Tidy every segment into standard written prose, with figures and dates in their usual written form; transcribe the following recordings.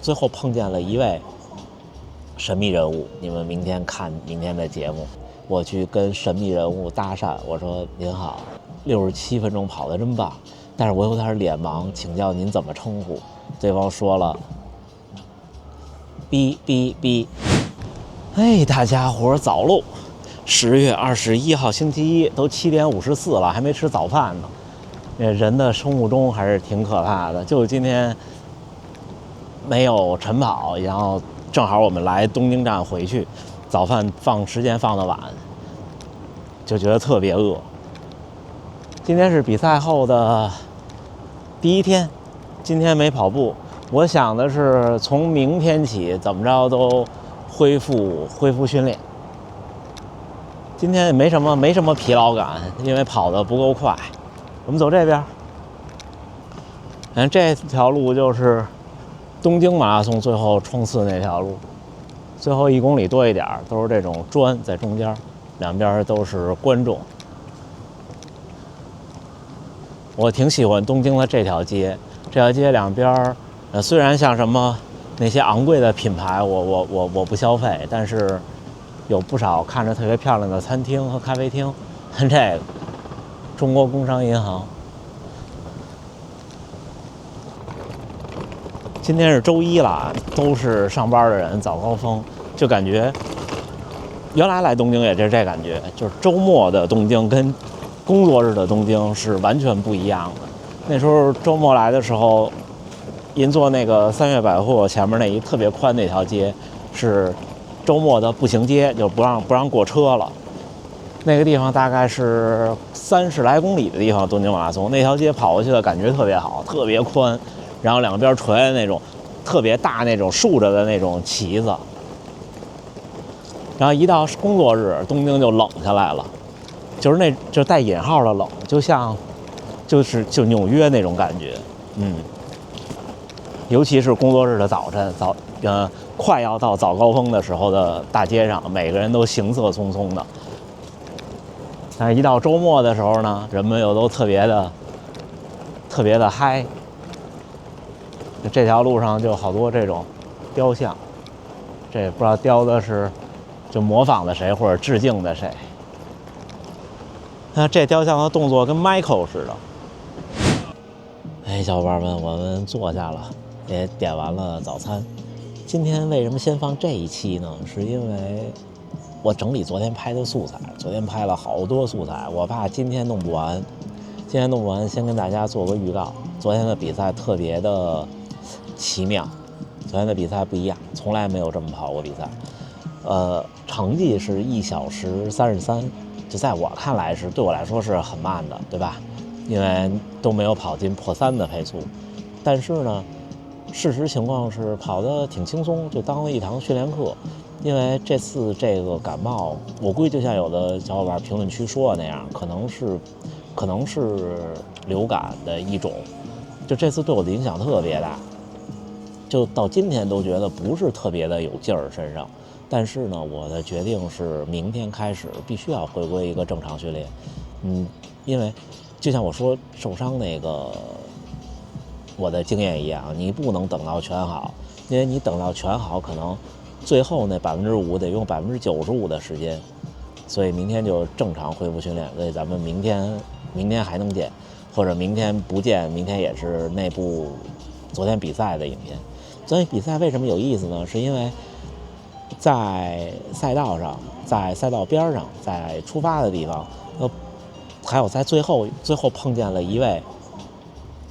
最后碰见了一位神秘人物，你们明天看明天的节目，我去跟神秘人物搭讪，我说您好，67分钟跑得真棒，但是我有点脸盲，请教您怎么称呼？对方说了，B。哎，大家伙早喽！10月21号星期一，都7点54了，还没吃早饭呢。人的生物钟还是挺可怕的。就今天没有晨跑，然后正好我们来东京站回去，早饭时间放得晚，就觉得特别饿。今天是比赛后的第一天，今天没跑步。我想的是从明天起怎么着都恢复训练。今天也没什么疲劳感，因为跑得不够快。我们走这边，这条路就是东京马拉松最后冲刺那条路，最后1公里多一点，都是这种砖在中间，两边都是观众。我挺喜欢东京的这条街两边，虽然像什么那些昂贵的品牌，我不消费，但是有不少看着特别漂亮的餐厅和咖啡厅，这个中国工商银行。今天是周一了，都是上班的人，早高峰，就感觉原来来东京也是这感觉，就是周末的东京跟工作日的东京是完全不一样的。那时候周末来的时候，银座那个3月百货前面那一特别宽那条街是周末的步行街，就不让过车了。那个地方大概是30来公里的地方，东京马拉松那条街跑过去的感觉特别好，特别宽，然后两边垂的那种特别大那种竖着的那种旗子。然后一到工作日，东京就冷下来了，就带引号的冷，就像就纽约那种感觉，尤其是工作日的早晨，快要到早高峰的时候的大街上，每个人都行色匆匆的。但是一到周末的时候呢，人们又都特别的嗨。这条路上就好多这种雕像，这不知道雕的是就模仿的谁或者致敬的谁。那这雕像的动作跟 Michael 似的。哎，小伙伴们，我们坐下了，也点完了早餐。今天为什么先放这一期呢？是因为我整理昨天拍的素材，昨天拍了好多素材，我怕今天弄不完。先跟大家做个预告。昨天的比赛特别的奇妙，昨天的比赛不一样，从来没有这么跑过比赛。成绩是1小时33，就在我看来对我来说是很慢的，对吧？因为都没有跑进破3的配速。但是呢，事实情况是跑得挺轻松，就当了一堂训练课。因为这次这个感冒，我估计就像有的小伙伴评论区说的那样，可能是流感的一种。就这次对我的影响特别大，就到今天都觉得不是特别的有劲儿身上。但是呢，我的决定是明天开始必须要回归一个正常训练。因为就像我说受伤那个我的经验一样，你不能等到全好，因为你等到全好，可能最后那5%得用95%的时间。所以明天就正常恢复训练。所以咱们明天还能见，或者明天不见，明天也是那部昨天比赛的影片。昨天比赛为什么有意思呢？是因为在赛道上，在赛道边上，在出发的地方，还有在最后碰见了一位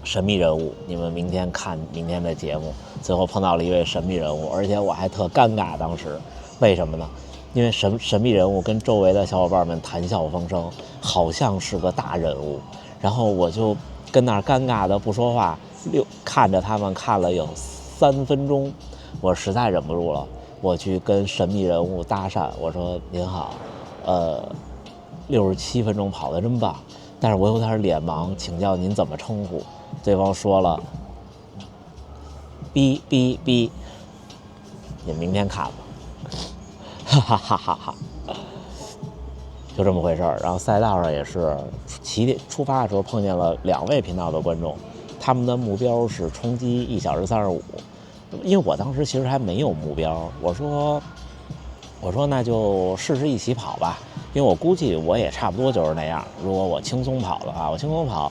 神秘人物。你们明天看明天的节目，最后碰到了一位神秘人物，而且我还特尴尬。当时为什么呢？因为神秘人物跟周围的小伙伴们谈笑风生，好像是个大人物，然后我就跟那儿尴尬的不说话，看着他们看了有3分钟，我实在忍不住了，我去跟神秘人物搭讪，我说您好，67分钟跑得真棒，但是我有点脸盲，请教您怎么称呼？对方说了 B， 你明天看吧。哈哈哈哈哈，就这么回事儿。然后赛道上也是出发的时候碰见了2位频道的观众，他们的目标是冲击1小时35。因为我当时其实还没有目标，我说那就试试一起跑吧，因为我估计我也差不多就是那样。如果我轻松跑的话，我轻松跑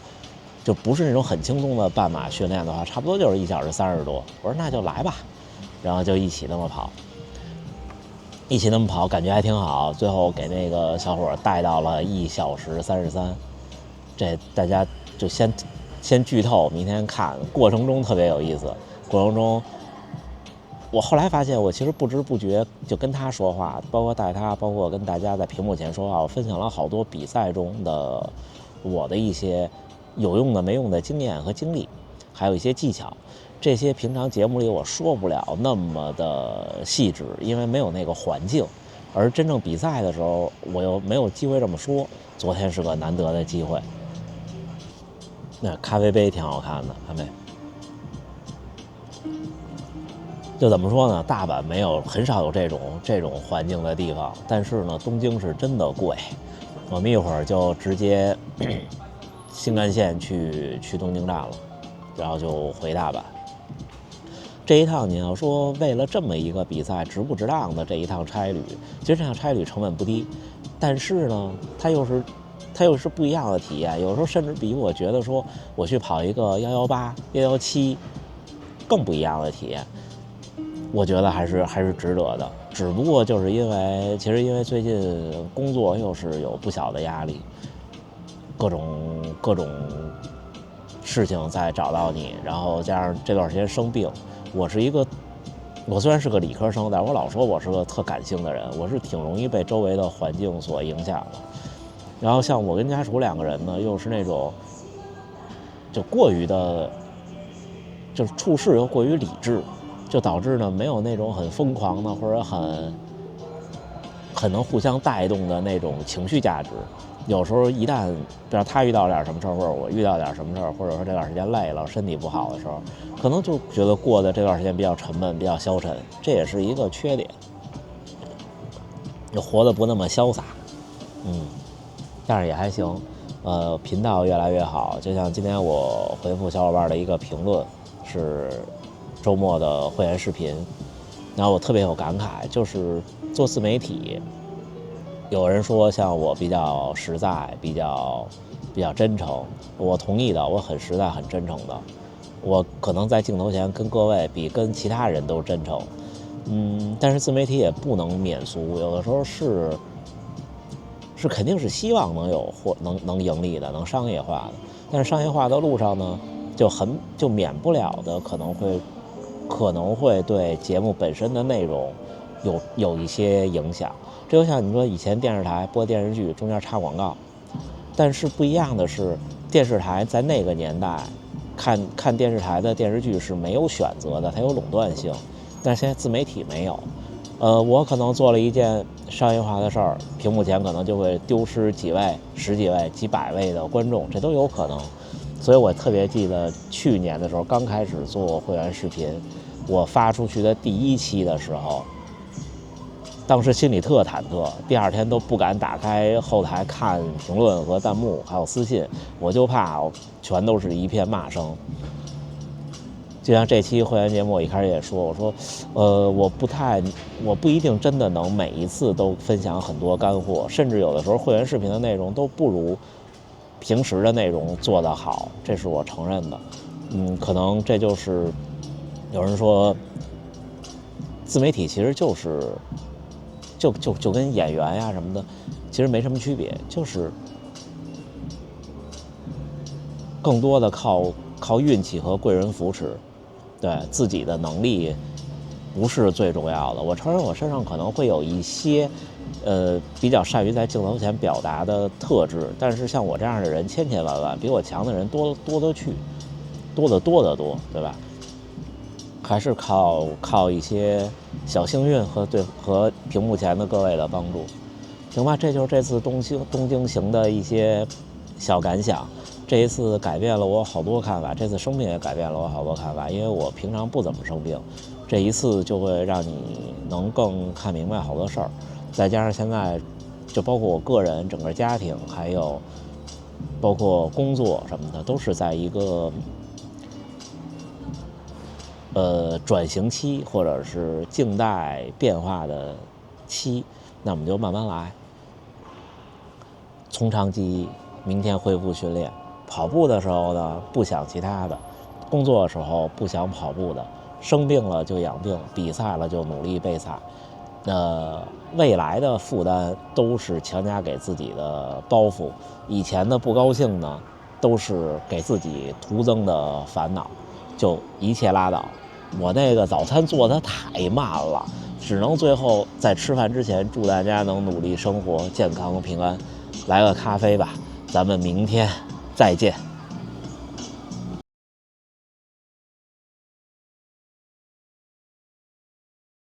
就不是那种很轻松的半马训练的话，差不多就是1小时30多。我说那就来吧，然后就一起那么跑，感觉还挺好。最后给那个小伙带到了1小时33，这大家就先剧透，明天看过程中特别有意思。过程中，我后来发现，我其实不知不觉就跟他说话，包括带他，包括跟大家在屏幕前说话，我分享了好多比赛中的我的一些有用的、没用的经验和经历，还有一些技巧。这些平常节目里我说不了那么的细致，因为没有那个环境。而真正比赛的时候，我又没有机会这么说。昨天是个难得的机会。那咖啡杯挺好看的，看没？就怎么说呢？大阪很少有这种环境的地方，但是呢，东京是真的贵。我们一会儿就直接新干线去东京站了，然后就回大阪。这一趟你要说为了这么一个比赛值不值当的这一趟差旅，其实这趟差旅成本不低，但是呢，它又是不一样的体验。有时候甚至比我觉得说我去跑一个118、117更不一样的体验。我觉得还是值得的，只不过就是因为最近工作又是有不小的压力，各种事情在找到你，然后加上这段时间生病，我虽然是个理科生，但我老说我是个特感性的人，我是挺容易被周围的环境所影响的。然后像我跟家属2个人呢，又是那种就过于的，就是处事又过于理智。就导致呢没有那种很疯狂的或者很能互相带动的那种情绪价值。有时候一旦比如他遇到点什么事儿，或者我遇到点什么事儿，或者说这段时间累了身体不好的时候，可能就觉得过的这段时间比较沉闷比较消沉，这也是一个缺点，就活得不那么潇洒。但是也还行。频道越来越好，就像今天我回复小伙伴的一个评论是周末的会员视频，然后我特别有感慨，就是做自媒体，有人说像我比较实在，比较真诚，我同意的，我很实在很真诚的，我可能在镜头前跟各位比跟其他人都真诚。但是自媒体也不能免俗，有的时候是肯定是希望能盈利的，能商业化的，但是商业化的路上呢，就免不了的可能会对节目本身的内容有一些影响。这就像你说以前电视台播电视剧中间插广告，但是不一样的是，电视台在那个年代看电视台的电视剧是没有选择的，它有垄断性，但是现在自媒体没有。我可能做了一件商业化的事儿，屏幕前可能就会丢失几位、10几位、几百位的观众，这都有可能。所以我特别记得去年的时候，刚开始做会员视频，我发出去的第1期的时候，当时心里特忐忑，第2天都不敢打开后台看评论和弹幕，还有私信，我就怕全都是一片骂声。就像这期会员节目，我一开始也说，我说，我不一定真的能每一次都分享很多干货，甚至有的时候会员视频的内容都不如平时的内容做得好，这是我承认的。可能这就是有人说，自媒体其实就是就跟演员呀什么的，其实没什么区别，就是更多的靠运气和贵人扶持。对自己的能力不是最重要的。我承认我身上可能会有一些，比较善于在镜头前表达的特质，但是像我这样的人千千万万，比我强的人多得去，多得多，对吧？还是靠一些小幸运和屏幕前的各位的帮助，行吧？这就是这次东京行的一些小感想。这一次改变了我好多看法，这次生病也改变了我好多看法，因为我平常不怎么生病，这一次就会让你能更看明白好多事儿。再加上现在就包括我个人整个家庭，还有包括工作什么的，都是在一个转型期或者是静态变化的期，那我们就慢慢来，从长计议，明天恢复训练。跑步的时候呢，不想其他的；工作的时候不想跑步的。生病了就养病，比赛了就努力备赛。未来的负担都是强加给自己的包袱，以前的不高兴呢，都是给自己徒增的烦恼，就一切拉倒。我那个早餐做得太慢了，只能最后在吃饭之前祝大家能努力生活，健康平安。来个咖啡吧，咱们明天再见。